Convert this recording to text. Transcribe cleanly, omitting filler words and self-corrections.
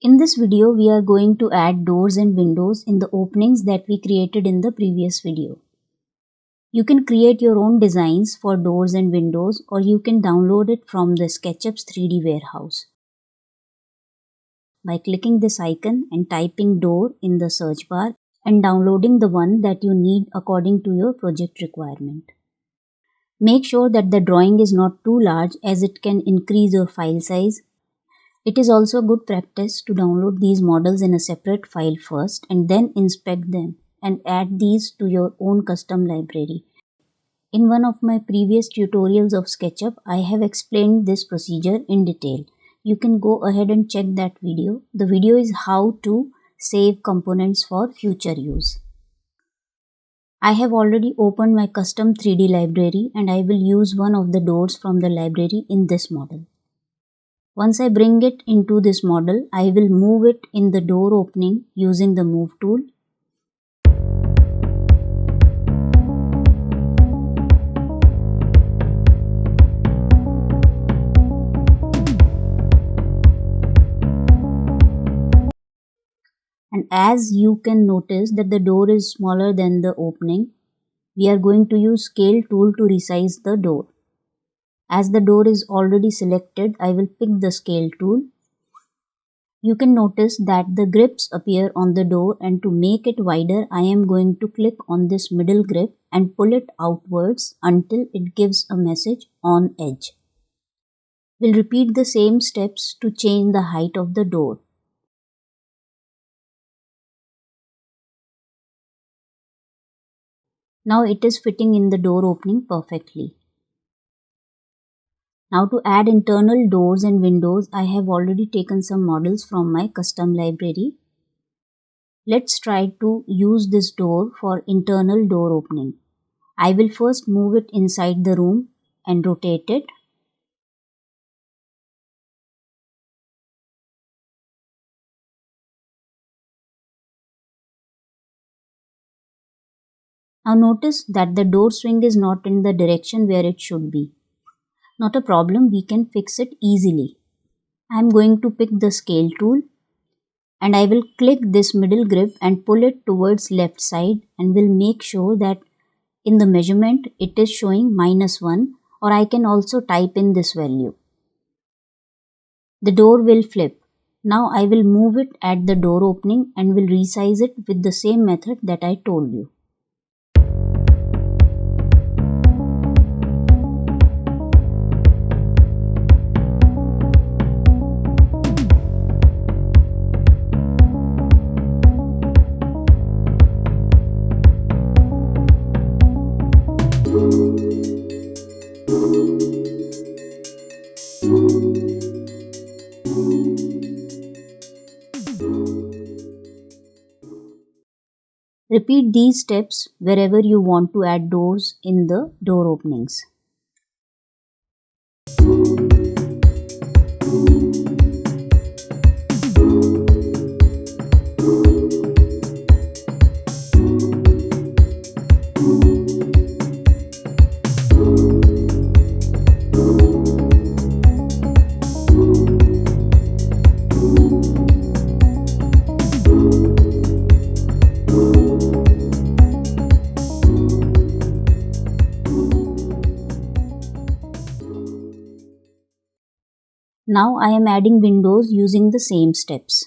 In this video, we are going to add doors and windows in the openings that we created in the previous video. You can create your own designs for doors and windows, or you can download it from the SketchUp's 3D warehouse by clicking this icon and typing door in the search bar and downloading the one that you need according to your project requirement. Make sure that the drawing is not too large, as it can increase your file size. It is also good practice to download these models in a separate file first and then inspect them and add these to your own custom library. In one of my previous tutorials of SketchUp, I have explained this procedure in detail. You can go ahead and check that video. The video is how to save components for future use. I have already opened my custom 3D library and I will use one of the doors from the library in this model. Once I bring it into this model, I will move it in the door opening using the Move tool. And as you can notice that the door is smaller than the opening, we are going to use Scale tool to resize the door. As the door is already selected, I will pick the Scale tool. You can notice that the grips appear on the door, and to make it wider, I am going to click on this middle grip and pull it outwards until it gives a message on edge. We'll repeat the same steps to change the height of the door. Now it is fitting in the door opening perfectly. Now to add internal doors and windows, I have already taken some models from my custom library. Let's try to use this door for internal door opening. I will first move it inside the room and rotate it. Now notice that the door swing is not in the direction where it should be. Not a problem, we can fix it easily. I am going to pick the Scale tool and I will click this middle grip and pull it towards left side, and will make sure that in the measurement it is showing -1, or I can also type in this value. The door will flip. Now I will move it at the door opening and will resize it with the same method that I told you. Repeat these steps wherever you want to add doors in the door openings. Now I am adding windows using the same steps.